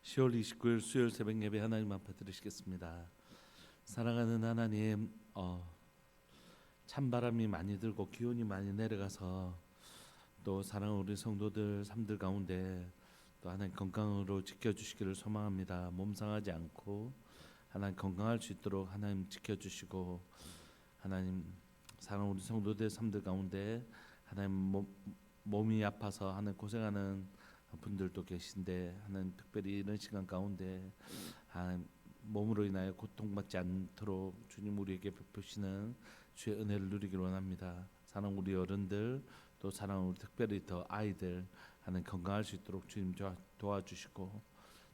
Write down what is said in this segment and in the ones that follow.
10월 29일 수요일 새벽 예배 하나님 앞에 드리시겠습니다. 사랑하는 하나님, 찬바람이 많이 들고 기온이 많이 내려가서 또 사랑하는 우리 성도들 삶들 가운데 또 하나님 건강으로 지켜주시기를 소망합니다. 몸 상하지 않고 하나님 건강할 수 있도록 하나님 지켜주시고, 하나님 사랑하는 우리 성도들 삶들 가운데 하나님 몸이 아파서 하나님 고생하는 분들도 계신데, 하나님 특별히 이런 시간 가운데 하나님 몸으로 인하여 고통받지 않도록 주님 우리에게 베푸시는 주의 은혜를 누리기를 원합니다. 사랑 우리 어른들, 또 사랑 우리 특별히 더 아이들 하나님 건강할 수 있도록 주님 도와주시고,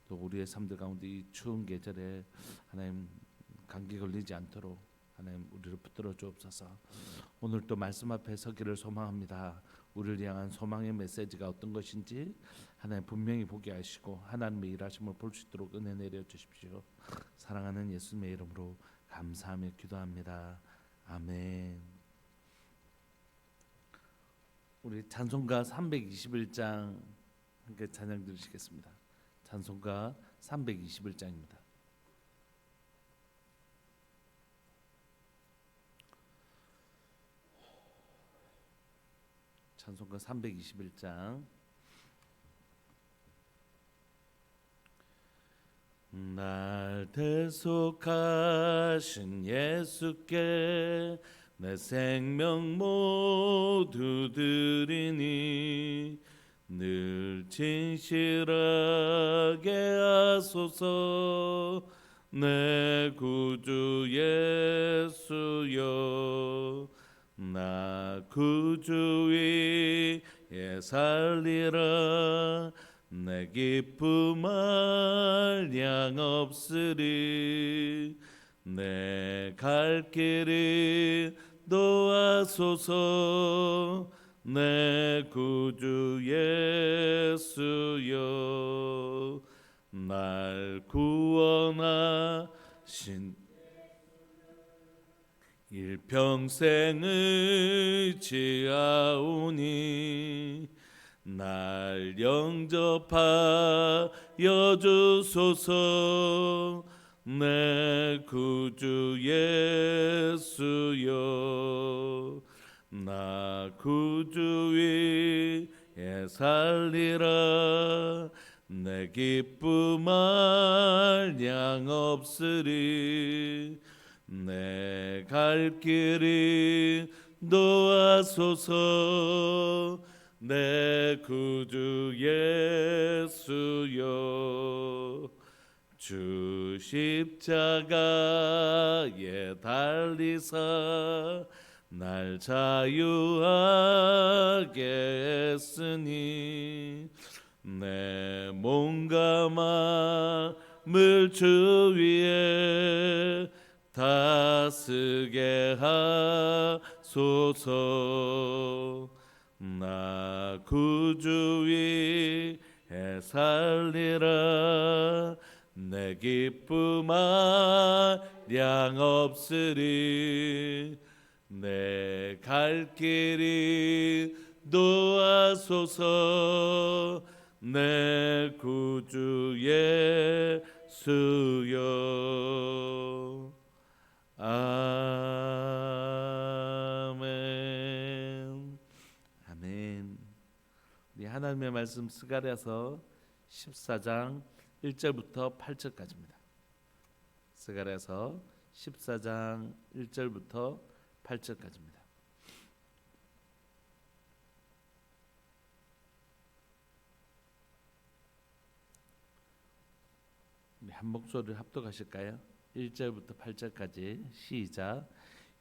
또 우리의 삶들 가운데 이 추운 계절에 하나님 감기 걸리지 않도록 하나님 우리를 붙들어 주옵소서. 오늘 또 말씀 앞에 서기를 소망합니다. 우리를 향한 소망의 메시지가 어떤 것인지 하나님 분명히 보게 하시고 하나님의 일하심을 볼 수 있도록 은혜 내려 주십시오. 사랑하는 예수님의 이름으로 감사하며 기도합니다. 아멘. 우리 찬송가 321장 함께 찬양 드리시겠습니다. 찬송가 321장입니다. 찬송가 321장. 날 대속하신 예수께 내 생명 모두 드리니 늘 진실하게 하소서. 내 구주 예수여, 나 구주 위에 살리라. 내 기쁨 한량 없으리. 내 갈 길이 도와소서. 내 구주 예수여, 날 구원하신 일평생을 지하오니 날 영접하여 주소서. 내 구주 예수여, 나 구주 위에 살리라. 내 기쁨 한량 없으리. 내 갈 길이 도와소서. 내 구주 예수여, 주 십자가에 달리사 날 자유하게 했으니 내 몸과 마음을 주 위에 다스게 하소서. 나 구주 위에 살리라. 내 기쁨 한량 없으리. 내 갈 길이 도와소서. 내 구주 예수여. 아멘. 아멘. 우리 하나님의 말씀 스가랴서 14장 1절부터 8절까지입니다. 스가랴서 14장 1절부터 8절까지입니다. 우리 한 목소리를 합독하실까요? 1절부터 8절까지 시작.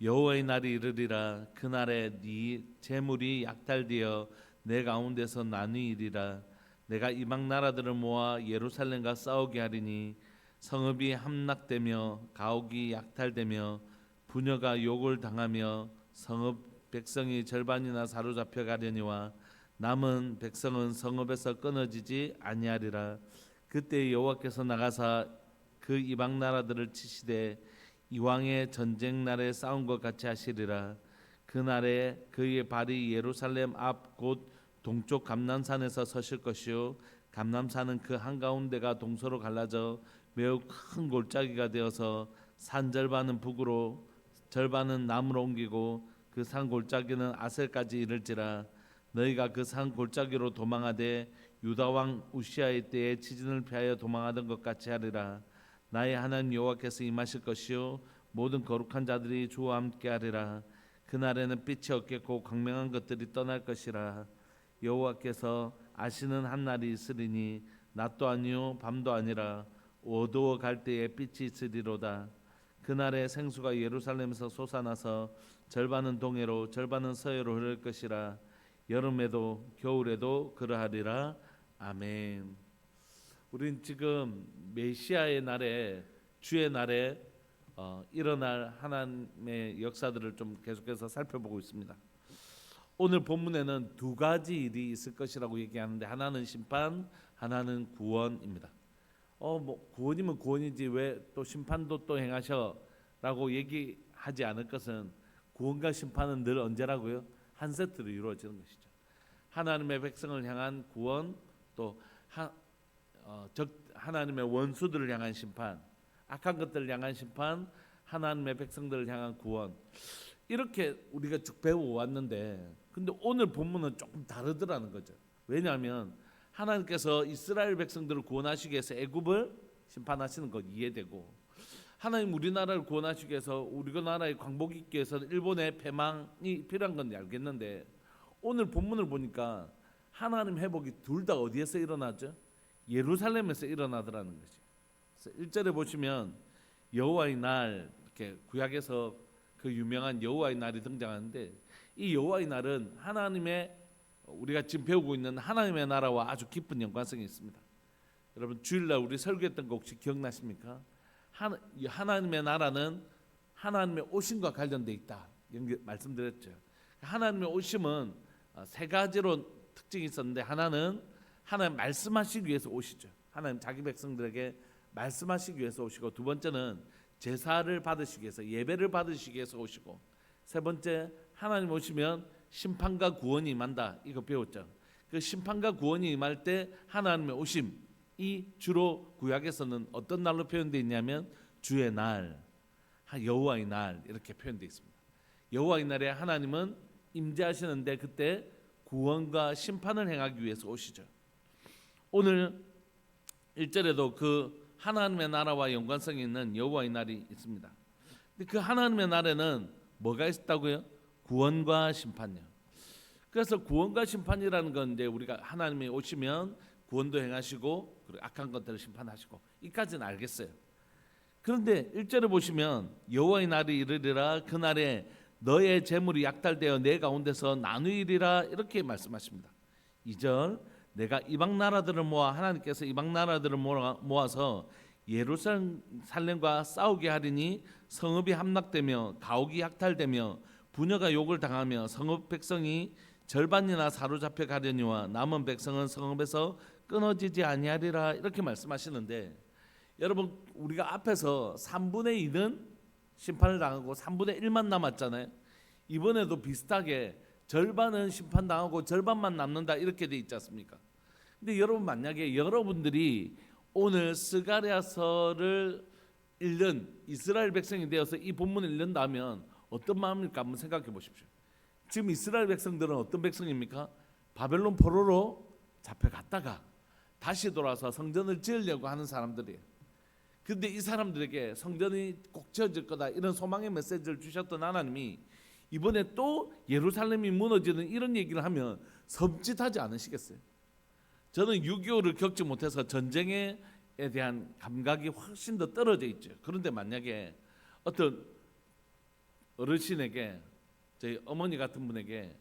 여호와의 날이 이르리라. 그날에 네 재물이 약탈되어 내 가운데서 나뉘리라. 내가 이방 나라들을 모아 예루살렘과 싸우게 하리니 성읍이 함락되며 가옥이 약탈되며 부녀가 욕을 당하며 성읍 백성이 절반이나 사로잡혀 가려니와 남은 백성은 성읍에서 끊어지지 아니하리라. 그때 여호와께서 나가사 그 이방 나라들을 치시되 이왕의 전쟁 날에 싸운 것 같이 하시리라. 그날에 그의 발이 예루살렘 앞 곧 동쪽 감난산에서 서실 것이요 감람산은 그 한가운데가 동서로 갈라져 매우 큰 골짜기가 되어서 산 절반은 북으로 절반은 남으로 옮기고 그 산 골짜기는 아셀까지 이를지라. 너희가 그 산 골짜기로 도망하되 유다 왕 우시아의 때에 지진을 피하여 도망하던 것 같이 하리라. 나의 하나님 여호와께서 임하실 것이요 모든 거룩한 자들이 주와 함께 하리라. 그날에는 빛이 없겠고 광명한 것들이 떠날 것이라. 여호와께서 아시는 한 날이 있으리니 낮도 아니요 밤도 아니라 어두워 갈 때에 빛이 있으리로다. 그날에 생수가 예루살렘에서 솟아나서 절반은 동해로 절반은 서해로 흐를 것이라. 여름에도 겨울에도 그러하리라. 아멘. 우린 지금 메시아의 날에 주의 날에 일어날 하나님의 역사들을 좀 계속해서 살펴보고 있습니다. 오늘 본문에는 두 가지 일이 있을 것이라고 얘기하는데 하나는 심판, 하나는 구원입니다. 뭐 구원이면 구원이지 왜 또 심판도 또 행하셔라고 얘기하지 않을 것은 구원과 심판은 늘 언제라고요? 한 세트로 이루어지는 것이죠. 하나님의 백성을 향한 구원, 또 하나님의 원수들을 향한 심판, 악한 것들을 향한 심판, 하나님의 백성들을 향한 구원. 이렇게 우리가 쭉 배워왔는데 근데 오늘 본문은 조금 다르더라는 거죠. 왜냐하면 하나님께서 이스라엘 백성들을 구원하시기 위해서 애굽을 심판하시는 것 이해되고, 하나님 우리나라를 구원하시기 위해서 우리나라의 광복이 있기 위해서 일본의 패망이 필요한 건 알겠는데 오늘 본문을 보니까 하나님 회복이 둘 다 어디에서 일어나죠? 예루살렘에서 일어나더라는 거지. 그래서 1절에 보시면 여호와의 날, 이렇게 구약에서 그 유명한 여호와의 날이 등장하는데 이 여호와의 날은 하나님의, 우리가 지금 배우고 있는 하나님의 나라와 아주 깊은 연관성이 있습니다. 여러분 주일날 우리 설교했던 거 혹시 기억나십니까? 하나님의 나라는 하나님의 오심과 관련돼 있다 말씀드렸죠. 하나님의 오심은 세 가지로 특징이 있었는데 하나는 하나님 말씀하시기 위해서 오시죠. 하나님 자기 백성들에게 말씀하시기 위해서 오시고, 두 번째는 제사를 받으시기 위해서, 예배를 받으시기 위해서 오시고, 세 번째 하나님 오시면 심판과 구원이 임한다. 이거 배웠죠. 그 심판과 구원이 임할 때 하나님의 오심이 주로 구약에서는 어떤 날로 표현되어 있냐면 주의 날, 여호와의 날 이렇게 표현되어 있습니다. 여호와의 날에 하나님은 임재하시는데 그때 구원과 심판을 행하기 위해서 오시죠. 오늘 1절에도 그 하나님의 나라와 연관성이 있는 여호와의 날이 있습니다. 근데 그 하나님의 날에는 뭐가 있다고요? 구원과 심판이요. 그래서 구원과 심판이라는 건 이제 우리가 하나님이 오시면 구원도 행하시고 그리고 악한 것들을 심판하시고, 이까지는 알겠어요. 그런데 1절에 보시면 여호와의 날이 이르리라. 그날에 너의 재물이 약탈되어 내 가운데서 나누이리라 이렇게 말씀하십니다. 2절 내가 이방 나라들을 모아, 하나님께서 이방 나라들을 모아서 예루살렘과 싸우게 하리니 성읍이 함락되며 가옥이 약탈되며 부녀가 욕을 당하며 성읍 백성이 절반이나 사로잡혀 가려니와 남은 백성은 성읍에서 끊어지지 아니하리라 이렇게 말씀하시는데, 여러분 우리가 앞에서 3분의 2는 심판을 당하고 3분의 1만 남았잖아요. 이번에도 비슷하게 절반은 심판당하고 절반만 남는다 이렇게 돼 있지 않습니까? 근데 여러분 만약에 여러분들이 오늘 스가랴서를 읽는 이스라엘 백성이 되어서 이 본문을 읽는다면 어떤 마음일까 한번 생각해 보십시오. 지금 이스라엘 백성들은 어떤 백성입니까? 바벨론 포로로 잡혀갔다가 다시 돌아서 성전을 지으려고 하는 사람들이에요. 근데 이 사람들에게 성전이 꼭 지어질 거다 이런 소망의 메시지를 주셨던 하나님이 이번에 또 예루살렘이 무너지는 이런 얘기를 하면 섬찟하지 않으시겠어요? 저는 6.25를 겪지 못해서 전쟁에 대한 감각이 훨씬 더 떨어져 있죠. 그런데 만약에 어떤 어르신에게, 저희 어머니 같은 분에게,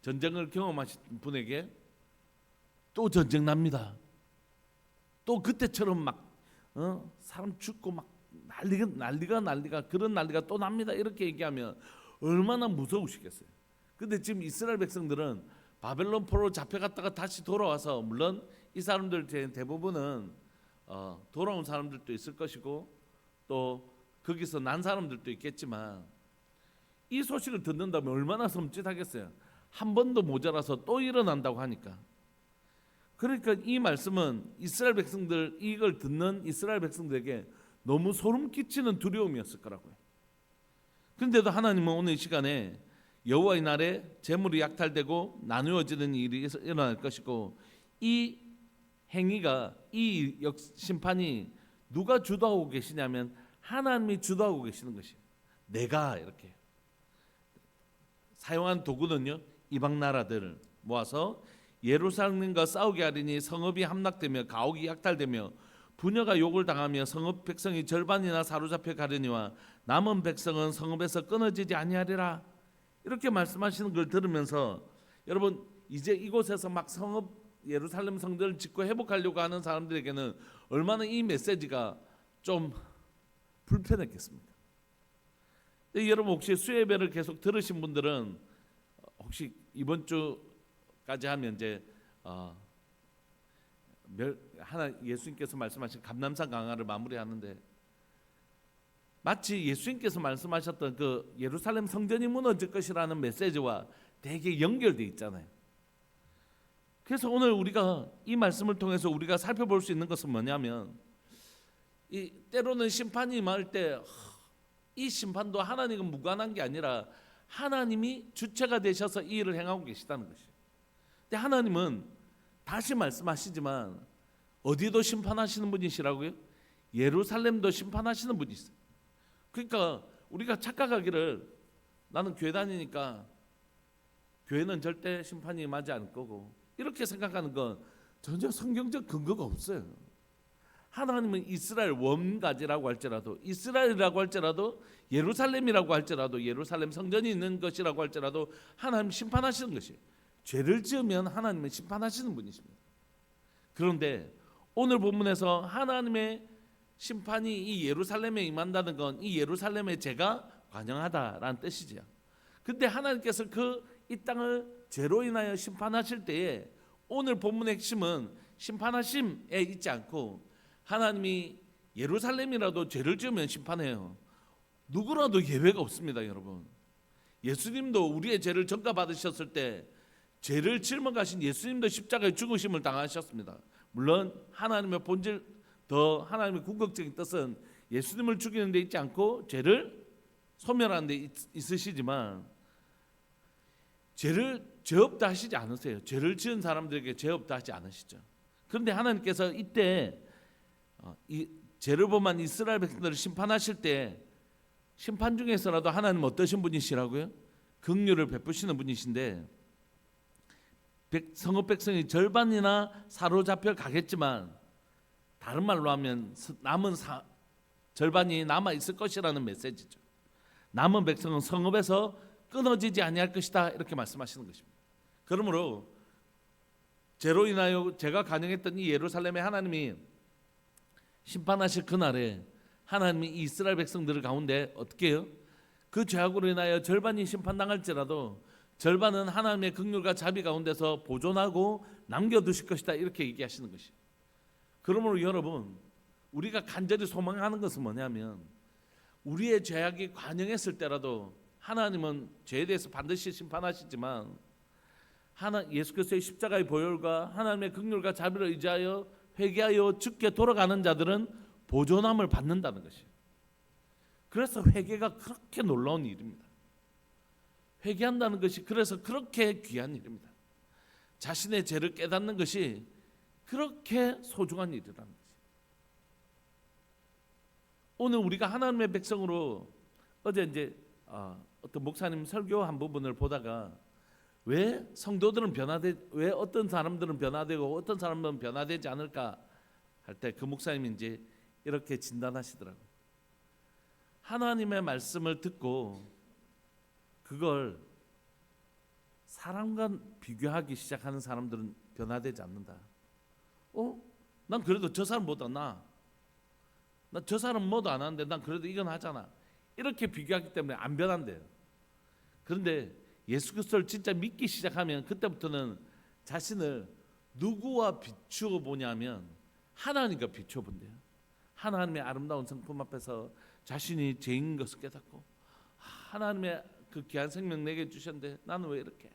전쟁을 경험하신 분에게 또 전쟁 납니다, 또 그때처럼 막 사람 죽고 막 난리가 그런 난리가 또 납니다 이렇게 얘기하면 얼마나 무서우시겠어요. 근데 지금 이스라엘 백성들은 바벨론 포로 잡혀갔다가 다시 돌아와서, 물론 이 사람들 대부분은 돌아온 사람들도 있을 것이고 또 거기서 난 사람들도 있겠지만 이 소식을 듣는다면 얼마나 섬찟하겠어요. 한 번도 모자라서 또 일어난다고 하니까. 그러니까 이 말씀은 이스라엘 백성들, 이걸 듣는 이스라엘 백성들에게 너무 소름 끼치는 두려움이었을 거라고요. 그런데도 하나님은 오늘 이 시간에 여호와의 날에 재물이 약탈되고 나누어지는 일이 일어날 것이고, 이 행위가, 이 심판이 누가 주도하고 계시냐면 하나님이 주도하고 계시는 것이에요. 내가 이렇게 사용한 도구는요, 이방 나라들을 모아서 예루살렘과 싸우게 하리니 성읍이 함락되며 가옥이 약탈되며 부녀가 욕을 당하며 성읍 백성이 절반이나 사로잡혀 가려니와 남은 백성은 성읍에서 끊어지지 아니하리라. 이렇게 말씀하시는 걸 들으면서 여러분, 이제 이곳에서 막 성읍 예루살렘 성전을 짓고 회복하려고 하는 사람들에게는 얼마나 이 메시지가 좀 불편했겠습니까? 여러분, 혹시 수예배를 계속 들으신 분들은 혹시 이번 주까지 하면 이제 예수님께서 말씀하신 감람산 강화를 마무리하는데, 마치 예수님께서 말씀하셨던 그 예루살렘 성전이 무너질 것이라는 메시지와 되게 연결돼 있잖아요. 그래서 오늘 우리가 이 말씀을 통해서 우리가 살펴볼 수 있는 것은 뭐냐면, 이 때로는 심판이 임할 때 이 심판도 하나님과 무관한 게 아니라 하나님이 주체가 되셔서 이 일을 행하고 계시다는 것이에요. 근데 하나님은 다시 말씀하시지만 어디도 심판하시는 분이시라고요? 예루살렘도 심판하시는 분이세요. 그러니까 우리가 착각하기를 나는 교회 다니니까 교회는 절대 심판이 임하지 않을 거고, 이렇게 생각하는 건 전혀 성경적 근거가 없어요. 하나님은 이스라엘 원가지라고 할지라도, 이스라엘이라고 할지라도, 예루살렘이라고 할지라도, 예루살렘 성전이 있는 것이라고 할지라도 하나님 심판하시는 것이에요. 죄를 지으면 하나님은 심판하시는 분이십니다. 그런데 오늘 본문에서 하나님의 심판이 이 예루살렘에 임한다는 건 이 예루살렘의 죄가 관영하다라는 뜻이지요. 근데 하나님께서 이 땅을 죄로 인하여 심판하실 때에 오늘 본문의 핵심은 심판하심에 있지 않고, 하나님이 예루살렘이라도 죄를 지으면 심판해요. 누구라도 예외가 없습니다, 여러분. 예수님도 우리의 죄를 전가받으셨을 때 죄를 짊어가신 예수님도 십자가에 죽으심을 당하셨습니다. 물론 하나님의 본질, 더 하나님의 궁극적인 뜻은 예수님을 죽이는 데 있지 않고 죄를 소멸하는 데 있으시지만, 죄 없다 하시지 않으세요. 죄를 지은 사람들에게 죄 없다 하지 않으시죠. 그런데 하나님께서 이때 이 죄를 범한 이스라엘 백성들을 심판하실 때 심판 중에서라도 하나님 어떠신 분이시라고요? 긍휼을 베푸시는 분이신데, 성읍 백성이 절반이나 사로잡혀 가겠지만 다른 말로 하면 남은 절반이 남아 있을 것이라는 메시지죠. 남은 백성은 성읍에서 끊어지지 아니할 것이다, 이렇게 말씀하시는 것입니다. 그러므로 죄로 인하여 죄가 간영했던 이 예루살렘에 하나님이 심판하실 그날에 하나님이 이스라엘 백성들 가운데 어떻게 해요? 그 죄악으로 인하여 절반이 심판당할지라도 절반은 하나님의 긍휼과 자비 가운데서 보존하고 남겨두실 것이다, 이렇게 얘기하시는 것이에요. 그러므로 여러분, 우리가 간절히 소망하는 것은 뭐냐면, 우리의 죄악이 관영했을 때라도 하나님은 죄에 대해서 반드시 심판하시지만 예수 그리스도의 십자가의 보혈과 하나님의 긍휼과 자비를 의지하여 회개하여 죽게 돌아가는 자들은 보존함을 받는다는 것이에요. 그래서 회개가 그렇게 놀라운 일입니다. 회개한다는 것이 그래서 그렇게 귀한 일입니다. 자신의 죄를 깨닫는 것이 그렇게 소중한 일이라는 것이에요. 오늘 우리가 하나님의 백성으로, 어제 이제 어떤 목사님 설교 한 부분을 보다가 왜 성도들은 왜 어떤 사람들은 변화되고 어떤 사람들은 변화되지 않을까 할 때 그 목사님이 이제 이렇게 진단하시더라고요. 하나님의 말씀을 듣고 그걸 사람과 비교하기 시작하는 사람들은 변화되지 않는다. 난 그래도 저 사람보다 나 저 사람 뭐도 안 하는데 난 그래도 이건 하잖아. 이렇게 비교하기 때문에 안 변한대요. 그런데 예수 그리스도를 진짜 믿기 시작하면 그때부터는 자신을 누구와 비추어 보냐면 하나님과 비추어 본대요. 하나님의 아름다운 성품 앞에서 자신이 죄인 것을 깨닫고, 하나님의 그 귀한 생명 내게 주셨는데 나는 왜 이렇게,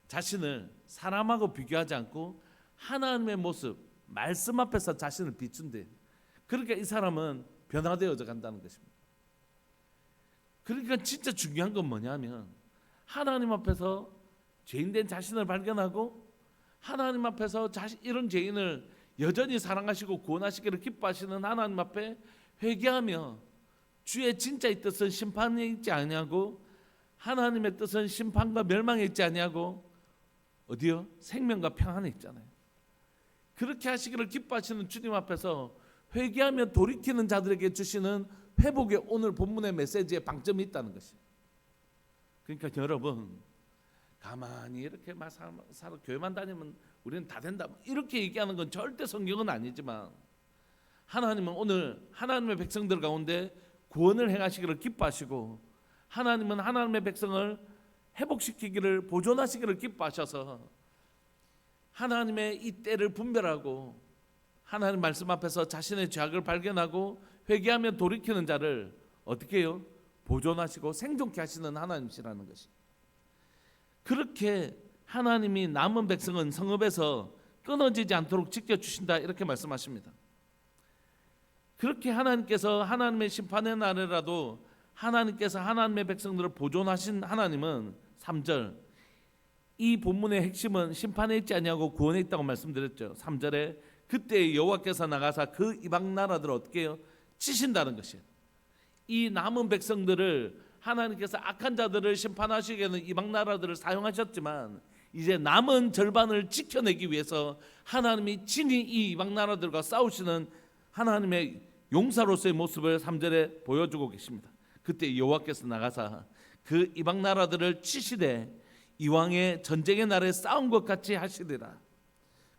자신을 사람하고 비교하지 않고 하나님의 모습, 말씀 앞에서 자신을 비춘대. 그러니까 이 사람은 변화되어져 간다는 것입니다. 그러니까 진짜 중요한 건 뭐냐면 하나님 앞에서 죄인된 자신을 발견하고 하나님 앞에서 이런 죄인을 여전히 사랑하시고 구원하시기를 기뻐하시는 하나님 앞에 회개하며 주의 진짜의 뜻은 심판에 있지 아니하고 하나님의 뜻은 심판과 멸망에 있지 아니하고 어디요? 생명과 평안에 있잖아요. 그렇게 하시기를 기뻐하시는 주님 앞에서 회개하며 돌이키는 자들에게 주시는 회복의 오늘 본문의 메시지에 방점이 있다는 것이에요. 그러니까 여러분 가만히 이렇게 막 살아 교회만 다니면 우리는 다 된다 이렇게 얘기하는 건 절대 성경은 아니지만 하나님은 오늘 하나님의 백성들 가운데 구원을 행하시기를 기뻐하시고 하나님은 하나님의 백성을 회복시키기를 보존하시기를 기뻐하셔서 하나님의 이 때를 분별하고 하나님 말씀 앞에서 자신의 죄악을 발견하고 회개하며 돌이키는 자를 어떻게 해요? 보존하시고 생존케 하시는 하나님이시라는 것이. 그렇게 하나님이 남은 백성은 성읍에서 끊어지지 않도록 지켜주신다 이렇게 말씀하십니다. 그렇게 하나님께서 하나님의 심판의 날에라도 하나님께서 하나님의 백성들을 보존하신 하나님은 3절 이 본문의 핵심은 심판에 있지 아니하고 구원에 있다고 말씀드렸죠. 3절에 그때 여호와께서 나가사 그 이방 나라들을 어떻게 해요? 치신다는 것이에요. 이 남은 백성들을 하나님께서 악한 자들을 심판하시기 위해서 이방 나라들을 사용하셨지만 이제 남은 절반을 지켜내기 위해서 하나님이 친히 이 이방 나라들과 싸우시는 하나님의 용사로서의 모습을 3절에 보여주고 계십니다. 그때 여호와께서 나가사 그 이방 나라들을 치시되 이왕의 전쟁의 날에 싸운 것 같이 하시리라.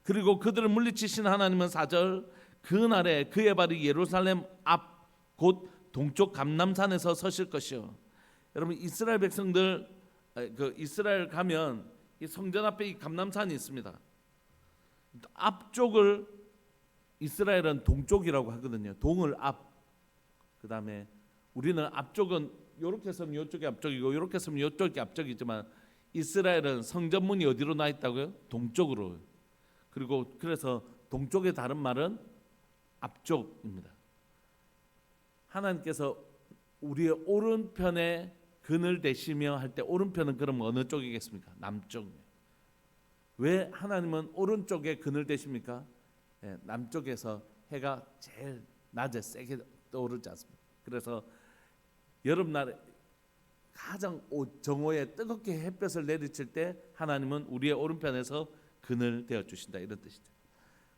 그리고 그들을 물리치신 하나님은 4절 그 날에 그의 발이 예루살렘 앞 곧 동쪽 감람산에서 서실 것이요. 여러분 이스라엘 백성들 이스라엘 가면 이 성전 앞에 이 감람산이 있습니다. 앞쪽을 이스라엘은 동쪽이라고 하거든요. 동을 앞. 그다음에 우리는 앞쪽은 이렇게 서면 이쪽이 앞쪽이고 이렇게 서면 이쪽이 앞쪽이지만 이스라엘은 성전문이 어디로 나 있다고요? 동쪽으로. 그리고 그래서 동쪽의 다른 말은 앞쪽입니다. 하나님께서 우리의 오른편에 그늘 대시며 할 때 오른편은 그럼 어느 쪽이겠습니까? 남쪽. 왜 하나님은 오른쪽에 그늘 대십니까? 남쪽에서 해가 제일 낮에 세게 떠오르지 않습니까? 그래서 여름날에 가장 정오에 뜨겁게 햇볕을 내리칠 때 하나님은 우리의 오른편에서 그늘 되어 주신다 이런 뜻이죠.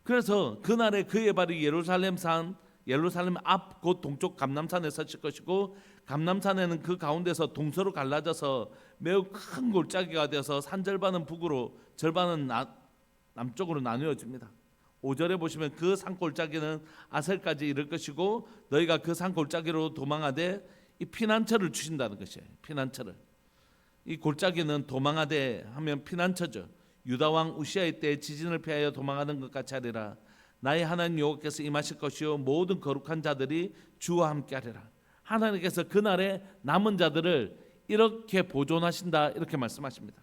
그래서 그날에 그의 발이 예루살렘 앞 곧 동쪽 감람산에 서칠 것이고 감람산에는 그 가운데서 동서로 갈라져서 매우 큰 골짜기가 되어서 산 절반은 북으로 절반은 남쪽으로 나누어집니다. 5절에 보시면 그 산 골짜기는 아셀까지 이를 것이고 너희가 그 산 골짜기로 도망하되 이 피난처를 주신다는 것이에요. 피난처를. 이 골짜기는 도망하되 하면 피난처죠. 유다 왕 우시아의 때 지진을 피하여 도망하는 것 같이 하리라. 나의 하나님 여호와께서 임하실 것이요 모든 거룩한 자들이 주와 함께 하리라. 하나님께서 그날에 남은 자들을 이렇게 보존하신다 이렇게 말씀하십니다.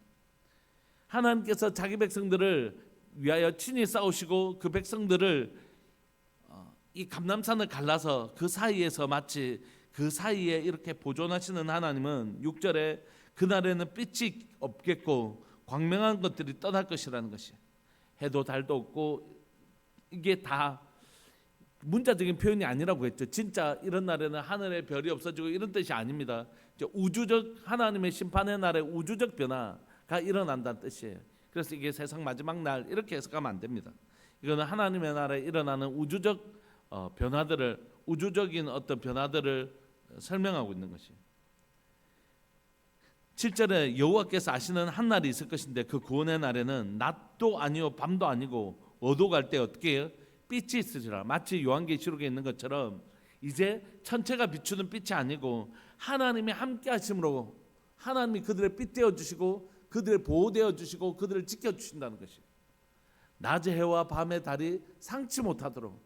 하나님께서 자기 백성들을 위하여 친히 싸우시고 그 백성들을 이 감람산을 갈라서 그 사이에서 마치 그 사이에 이렇게 보존하시는 하나님은 6절에 그날에는 빛이 없겠고 광명한 것들이 떠날 것이라는 것이에요. 해도 달도 없고 이게 다 문자적인 표현이 아니라고 했죠. 진짜 이런 날에는 하늘에 별이 없어지고 이런 뜻이 아닙니다. 우주적 하나님의 심판의 날에 우주적 변화가 일어난다는 뜻이에요. 그래서 이게 세상 마지막 날 이렇게 해석하면 안 됩니다. 이거는 하나님의 나라에 일어나는 우주적 변화들을 우주적인 어떤 변화들을 설명하고 있는 것이에요. 7절에 여호와께서 아시는 한 날이 있을 것인데 그 구원의 날에는 낮도 아니요 밤도 아니고 어두갈 때 어떻게 해요? 빛이 있으리라. 마치 요한계시록에 있는 것처럼 이제 천체가 비추는 빛이 아니고 하나님이 함께 하심으로 하나님이 그들의 빛 되어 주시고 그들의 보호 되어 주시고 그들을 지켜 주신다는 것이에요. 낮의 해와 밤의 달이 상치 못하도록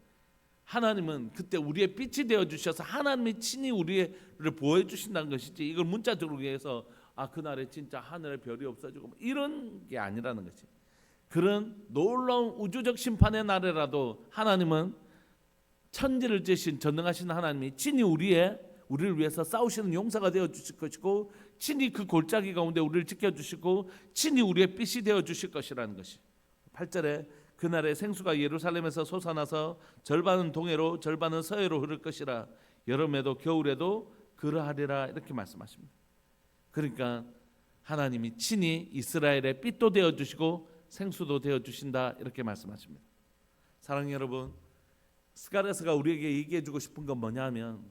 하나님은 그때 우리의 빛이 되어 주셔서 하나님이 친히 우리를 보호해 주신다는 것이지 이걸 문자적으로 해서 그날에 진짜 하늘에 별이 없어지고 이런 게 아니라는 것이. 그런 놀라운 우주적 심판의 날에라도 하나님은 천지를 지으신 전능하신 하나님이 친히 우리를 위해서 싸우시는 용사가 되어 주실 것이고, 친히 그 골짜기 가운데 우리를 지켜주시고, 친히 우리의 빛이 되어 주실 것이라는 것이 8절에 그날에 생수가 예루살렘에서 솟아나서 절반은 동해로 절반은 서해로 흐를 것이라, 여름에도 겨울에도 그러하리라, 이렇게 말씀하십니다. 그러니까 하나님이 친히 이스라엘의 빛도 되어 주시고 생수도 되어 주신다, 이렇게 말씀하십니다. 사랑하는 여러분, 스가랴서가 우리에게 얘기해 주고 싶은 건 뭐냐면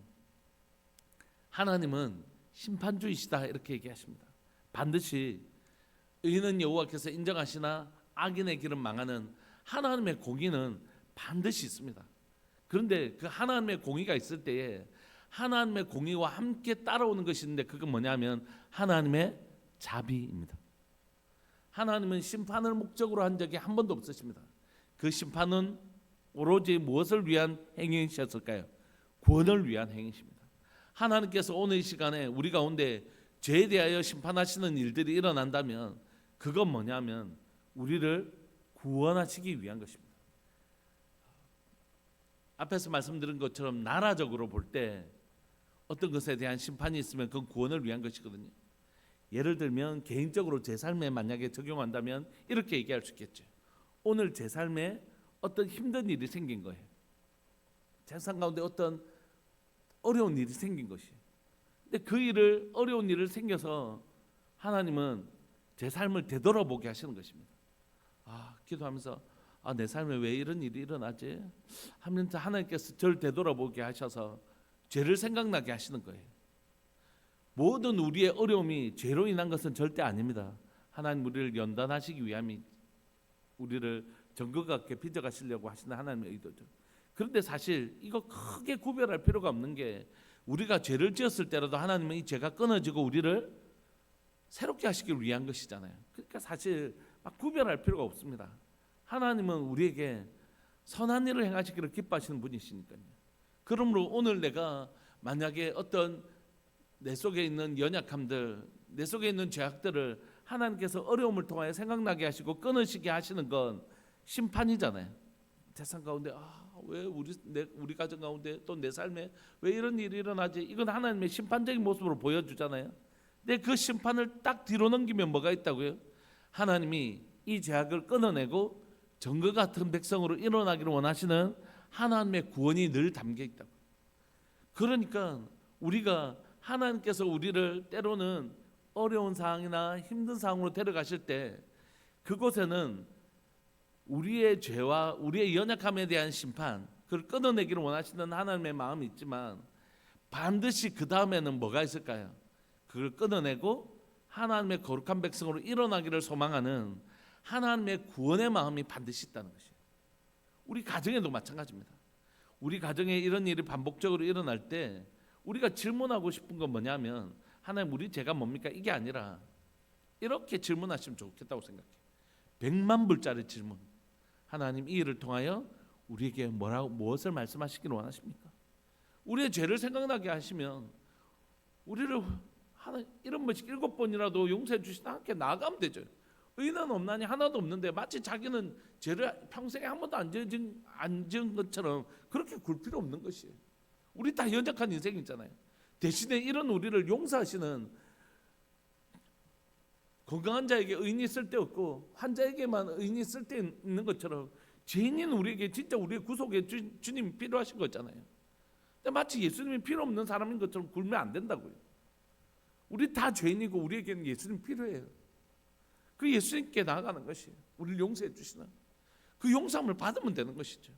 하나님은 심판주이시다, 이렇게 얘기하십니다. 반드시 의인은 여호와께서 인정하시나 악인의 길은 망하는 하나님의 공의는 반드시 있습니다. 그런데 그 하나님의 공의가 있을 때에 하나님의 공의와 함께 따라오는 것이 있는데, 그건 뭐냐면 하나님의 자비입니다. 하나님은 심판을 목적으로 한 적이 한 번도 없으십니다. 그 심판은 오로지 무엇을 위한 행위셨을까요? 구원을 위한 행위십니다. 하나님께서 오늘 이 시간에 우리 가운데 죄에 대하여 심판하시는 일들이 일어난다면 그건 뭐냐면 우리를 구원하시기 위한 것입니다. 앞에서 말씀드린 것처럼 나라적으로 볼 때 어떤 것에 대한 심판이 있으면 그건 구원을 위한 것이거든요. 예를 들면 개인적으로 제 삶에 만약에 적용한다면 이렇게 얘기할 수 있겠죠. 오늘 제 삶에 어떤 힘든 일이 생긴 거예요. 제 삶 가운데 어떤 어려운 일이 생긴 것이. 근데 그 어려운 일을 생겨서 하나님은 제 삶을 되돌아보게 하시는 것입니다. 기도하면서 내 삶에 왜 이런 일이 일어나지? 하면서 하나님께서 저를 되돌아보게 하셔서 죄를 생각나게 하시는 거예요. 모든 우리의 어려움이 죄로 인한 것은 절대 아닙니다. 하나님 우리를 연단하시기 위함이 우리를 정글과 같게 빚어가시려고 하시는 하나님의 의도죠. 그런데 사실 이거 크게 구별할 필요가 없는 게, 우리가 죄를 지었을 때라도 하나님은 이 죄가 끊어지고 우리를 새롭게 하시기 위한 것이잖아요. 그러니까 사실 막 구별할 필요가 없습니다. 하나님은 우리에게 선한 일을 행하시기를 기뻐하시는 분이시니까요. 그러므로 오늘 내가 만약에 어떤 내 속에 있는 연약함들, 내 속에 있는 죄악들을 하나님께서 어려움을 통하여 생각나게 하시고 끊으시게 하시는 건 심판이잖아요. 세상 가운데 왜 우리 가정 가운데 또 내 삶에 왜 이런 일이 일어나지? 이건 하나님의 심판적인 모습으로 보여주잖아요. 근데 그 심판을 딱 뒤로 넘기면 뭐가 있다고요? 하나님이 이 죄악을 끊어내고 정글 같은 백성으로 일어나기를 원하시는 하나님의 구원이 늘 담겨 있다고. 그러니까 우리가 하나님께서 우리를 때로는 어려운 상황이나 힘든 상황으로 데려가실 때 그곳에는 우리의 죄와 우리의 연약함에 대한 심판, 그걸 끊어내기를 원하시는 하나님의 마음이 있지만 반드시 그 다음에는 뭐가 있을까요? 그걸 끊어내고 하나님의 거룩한 백성으로 일어나기를 소망하는 하나님의 구원의 마음이 반드시 있다는 것이에요. 우리 가정에도 마찬가지입니다. 우리 가정에 이런 일이 반복적으로 일어날 때 우리가 질문하고 싶은 건 뭐냐면, 하나님 우리 죄가 뭡니까? 이게 아니라 이렇게 질문하시면 좋겠다고 생각해요. 100만 불짜리 질문. 하나님 이 일을 통하여 우리에게 무엇을 말씀하시기를 원하십니까? 우리의 죄를 생각나게 하시면 우리를 이런 것이 7번이라도 용서해 주시다 함께 나아가면 되죠. 의인은 없나니 하나도 없는데 마치 자기는 죄를 평생에 한 번도 안 지은 것처럼 그렇게 굴 필요 없는 것이에요. 우리 다 연약한 인생이 있잖아요. 대신에 이런 우리를 용서하시는, 건강한 자에게 의인이 있을 데 없고 환자에게만 의인이 있을 때 있는 것처럼 죄인인 우리에게 진짜 우리의 구속의 주님이 필요하신 거잖아요. 근데 마치 예수님이 필요 없는 사람인 것처럼 굴면 안 된다고요. 우리 다 죄인이고 우리에게는 예수님 필요해요. 그 예수님께 나아가는 것이 우리를 용서해 주시는 그 용서함을 받으면 되는 것이죠.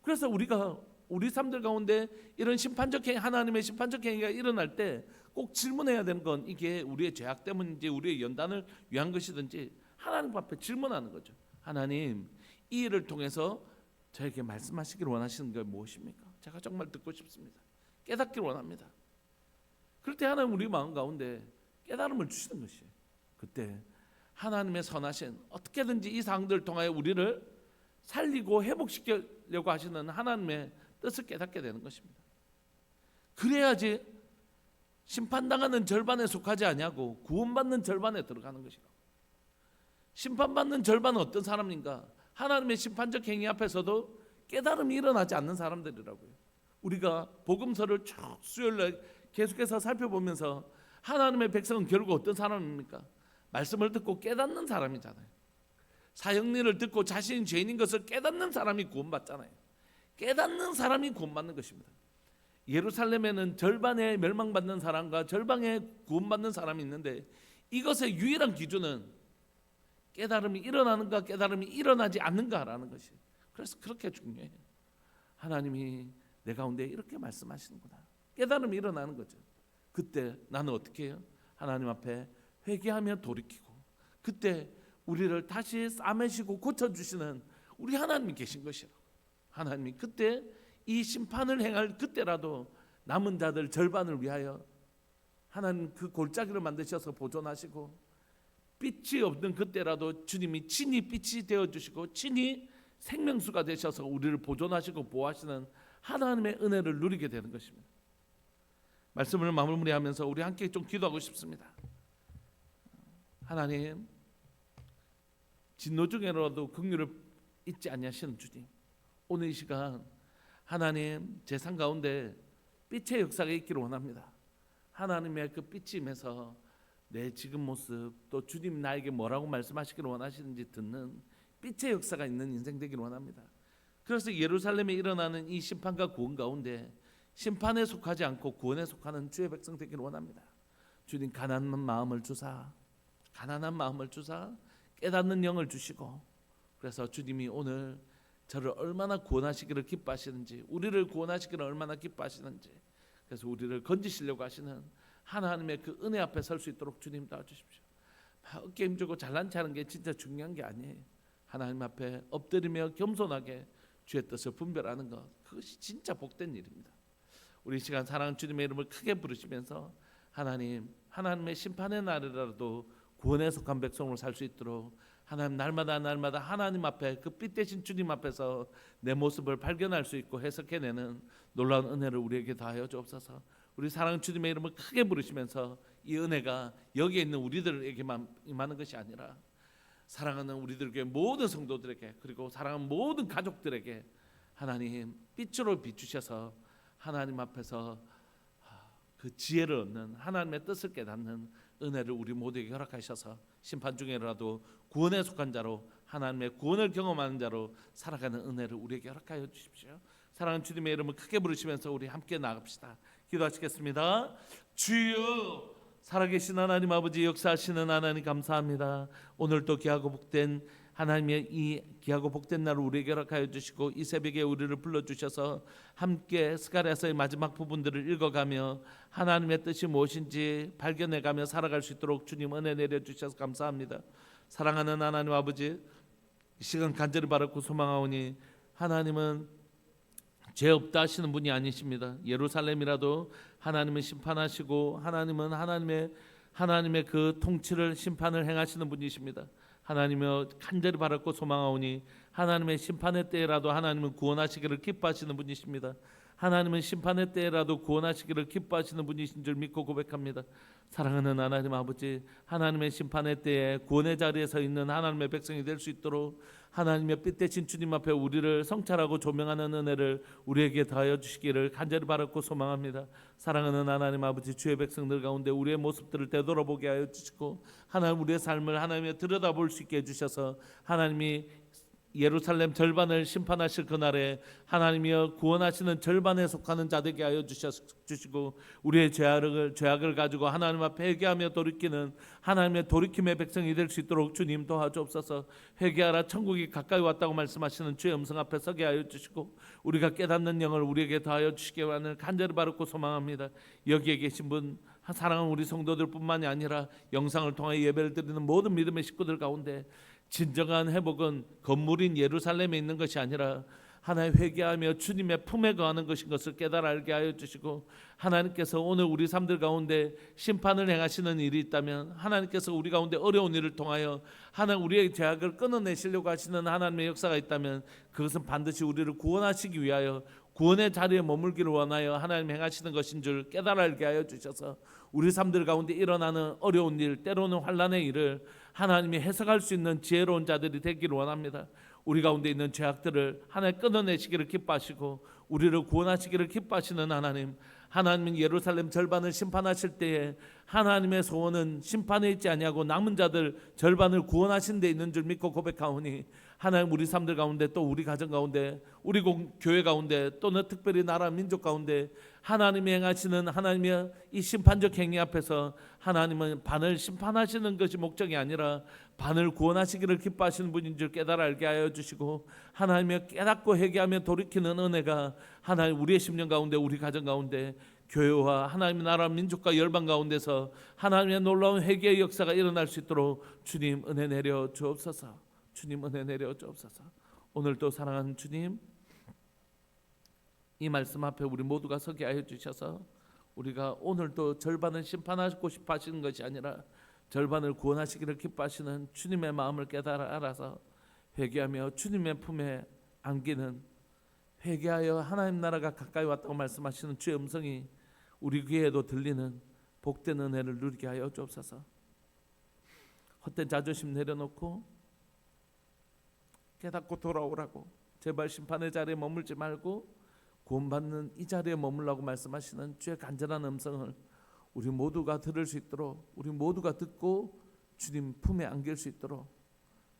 그래서 우리가 우리 삶들 가운데 이런 하나님의 심판적 행위가 일어날 때 꼭 질문해야 되는 건, 이게 우리의 죄악 때문인지 우리의 연단을 위한 것이든지 하나님 앞에 질문하는 거죠. 하나님, 이 일을 통해서 저에게 말씀하시기를 원하시는 게 무엇입니까? 제가 정말 듣고 싶습니다. 깨닫기를 원합니다. 그럴 때 하나님 우리 마음 가운데 깨달음을 주시는 것이에요. 그때 하나님의 선하신, 어떻게든지 이 상황들을 통하여 우리를 살리고 회복시키려고 하시는 하나님의 뜻을 깨닫게 되는 것입니다. 그래야지 심판당하는 절반에 속하지 아니하고 구원받는 절반에 들어가는 것이고, 심판받는 절반은 어떤 사람인가? 하나님의 심판적 행위 앞에서도 깨달음이 일어나지 않는 사람들이라고요. 우리가 복음서를 쭉 수요일날 계속해서 살펴보면서 하나님의 백성은 결국 어떤 사람입니까? 말씀을 듣고 깨닫는 사람이잖아요. 사형리를 듣고 자신이 죄인인 것을 깨닫는 사람이 구원받잖아요. 깨닫는 사람이 구원받는 것입니다. 예루살렘에는 절반의 멸망받는 사람과 절반의 구원받는 사람이 있는데 이것의 유일한 기준은 깨달음이 일어나는가 깨달음이 일어나지 않는가라는 것이. 그래서 그렇게 중요해요. 하나님이 내 가운데 이렇게 말씀하시는구나. 깨달음이 일어나는 거죠. 그때 나는 어떻게 해요? 하나님 앞에 회개하며 돌이키고 그때 우리를 다시 싸매시고 고쳐주시는 우리 하나님이 계신 것이라고. 하나님이 그때 이 심판을 행할 그때라도 남은 자들 절반을 위하여 하나님 그 골짜기를 만드셔서 보존하시고 빛이 없는 그때라도 주님이 친히 빛이 되어주시고 친히 생명수가 되셔서 우리를 보존하시고 보호하시는 하나님의 은혜를 누리게 되는 것입니다. 말씀을 마무리하면서 우리 함께 좀 기도하고 싶습니다. 하나님, 진노 중에라도 긍휼을 잊지 아니하시는 주님, 오늘 이 시간 하나님 제 삶 가운데 빛의 역사가 있기를 원합니다. 하나님의 그 빛이 임해서 내 지금 모습 또 주님 나에게 뭐라고 말씀하시기를 원하시는지 듣는 빛의 역사가 있는 인생 되기를 원합니다. 그래서 예루살렘에 일어나는 이 심판과 구원 가운데 심판에 속하지 않고 구원에 속하는 주의 백성 되기를 원합니다. 주님 가난한 마음을 주사 깨닫는 영을 주시고 그래서 주님이 오늘 저를 얼마나 구원하시기를 기뻐하시는지 우리를 구원하시기를 얼마나 기뻐하시는지 그래서 우리를 건지시려고 하시는 하나님의 그 은혜 앞에 설 수 있도록 주님 도와주십시오. 어깨 힘주고 잘난 체하는 게 진짜 중요한 게 아니에요. 하나님 앞에 엎드리며 겸손하게 주의 뜻을 분별하는 것, 그것이 진짜 복된 일입니다. 우리 시간 사랑하는 주님의 이름을 크게 부르시면서 하나님의 심판의 날이라도 구원에 속한 백성으로 살 수 있도록 하나님 날마다 하나님 앞에 그 빛 대신 주님 앞에서 내 모습을 발견할 수 있고 해석해내는 놀라운 은혜를 우리에게 다하여 주옵소서. 우리 사랑하는 주님의 이름을 크게 부르시면서 이 은혜가 여기에 있는 우리들에게만 임하는 것이 아니라 사랑하는 우리들에게 모든 성도들에게 그리고 사랑하는 모든 가족들에게 하나님 빛으로 비추셔서 하나님 앞에서 그 지혜를 얻는 하나님의 뜻을 깨닫는 은혜를 우리 모두에게 허락하셔서 심판 중에라도 구원에 속한 자로 하나님의 구원을 경험하는 자로 살아가는 은혜를 우리에게 허락하여 주십시오. 사랑하는 주님의 이름을 크게 부르시면서 우리 함께 나갑시다. 기도하시겠습니다. 주여, 살아계신 하나님 아버지, 역사하시는 하나님 감사합니다. 오늘도 귀하고 복된 하나님의 이 귀하고 복된 날을 우리에게 허락하여 주시고 이 새벽에 우리를 불러주셔서 함께 스가랴서의 마지막 부분들을 읽어가며 하나님의 뜻이 무엇인지 발견해가며 살아갈 수 있도록 주님 은혜 내려주셔서 감사합니다. 사랑하는 하나님 아버지, 이 시간 간절히 바라고 소망하오니 하나님은 죄 없다 하시는 분이 아니십니다. 예루살렘이라도 하나님은 심판하시고 하나님은 하나님의 그 통치를 심판을 행하시는 분이십니다. 하나님여 간절히 바랐고 소망하오니 하나님의 심판의 때라도 하나님은 구원하시기를 기뻐하시는 분이십니다. 하나님은 심판의 때라도 구원하시기를 기뻐하시는 분이신 줄 믿고 고백합니다. 사랑하는 하나님 아버지, 하나님의 심판의 때에 구원의 자리에 서 있는 하나님의 백성이 될 수 있도록 하나님의 빛 대신 주님 앞에 우리를 성찰하고 조명하는 은혜를 우리에게 더하여 주시기를 간절히 바랐고 소망합니다. 사랑하는 하나님 아버지, 주의 백성들 가운데 우리의 모습들을 되돌아보게 하여 주시고 하나님 우리의 삶을 하나님의 들여다볼 수 있게 해주셔서 하나님이 예루살렘 절반을 심판하실 그날에 하나님이여 구원하시는 절반에 속하는 자되게 하여 주시고 우리의 죄악을 가지고 하나님 앞에 회개하며 돌이키는 하나님의 돌이킴의 백성이 될 수 있도록 주님 도와주옵소서. 회개하라 천국이 가까이 왔다고 말씀하시는 주의 음성 앞에 서게 하여 주시고 우리가 깨닫는 영을 우리에게 더하여 주시기 원하는 간절히 바라고 소망합니다. 여기에 계신 분 사랑하는 우리 성도들뿐만이 아니라 영상을 통해 예배를 드리는 모든 믿음의 식구들 가운데 진정한 회복은 건물인 예루살렘에 있는 것이 아니라 하나님 회개하며 주님의 품에 거하는 것인 것을 깨달아 알게 하여 주시고 하나님께서 오늘 우리 삶들 가운데 심판을 행하시는 일이 있다면 하나님께서 우리 가운데 어려운 일을 통하여 하나님 우리의 죄악을 끊어내시려고 하시는 하나님의 역사가 있다면 그것은 반드시 우리를 구원하시기 위하여 구원의 자리에 머물기를 원하여 하나님 행하시는 것인 줄 깨달아 알게 하여 주셔서 우리 삶들 가운데 일어나는 어려운 일 때로는 환난의 일을 하나님이 해석할 수 있는 지혜로운 자들이 되기를 원합니다. 우리 가운데 있는 죄악들을 하나님 끊어내시기를 기뻐하시고 우리를 구원하시기를 기뻐하시는 하나님, 하나님은 예루살렘 절반을 심판하실 때에 하나님의 소원은 심판에 있지 아니하고 남은 자들 절반을 구원하신 데 있는 줄 믿고 고백하오니, 하나님 우리 삶들 가운데, 또 우리 가정 가운데, 우리 교회 가운데, 또는 특별히 나라 민족 가운데 하나님이 행하시는 하나님의 이 심판적 행위 앞에서 하나님은 반을 심판하시는 것이 목적이 아니라 반을 구원하시기를 기뻐하시는 분인 줄 깨달아 알게 하여 주시고, 하나님의 깨닫고 회개하며 돌이키는 은혜가 하나님 우리의 심령 가운데, 우리 가정 가운데, 교회와 하나님의 나라 민족과 열방 가운데서 하나님의 놀라운 회개의 역사가 일어날 수 있도록 주님 은혜 내려 주옵소서. 주님 은혜 내려 주옵소서. 오늘도 사랑하는 주님, 이 말씀 앞에 우리 모두가 서게 하여 주셔서 우리가 오늘도 절반을 심판하고 싶어 하시는 것이 아니라 절반을 구원하시기를 기뻐하시는 주님의 마음을 깨달아 알아서 회개하며 주님의 품에 안기는, 회개하여 하나님 나라가 가까이 왔다고 말씀하시는 주의 음성이 우리 귀에도 들리는 복된 은혜를 누리게 하여 주옵소서. 헛된 자존심 내려놓고 깨닫고 돌아오라고, 제발 심판의 자리에 머물지 말고 구원받는 이 자리에 머물라고 말씀하시는 주의 간절한 음성을 우리 모두가 들을 수 있도록, 우리 모두가 듣고 주님 품에 안길 수 있도록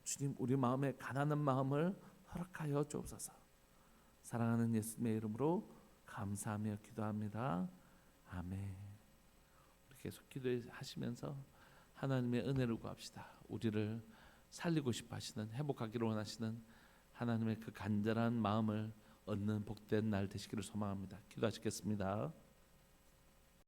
주님 우리 마음에 가난한 마음을 허락하여 주옵소서. 사랑하는 예수님의 이름으로 감사하며 기도합니다. 아멘. 우리 계속 기도하시면서 하나님의 은혜를 구합시다. 우리를 살리고 싶어 하시는, 회복하기를 원하시는 하나님의 그 간절한 마음을 얻는 복된 날 되시기를 소망합니다. 기도하시겠습니다.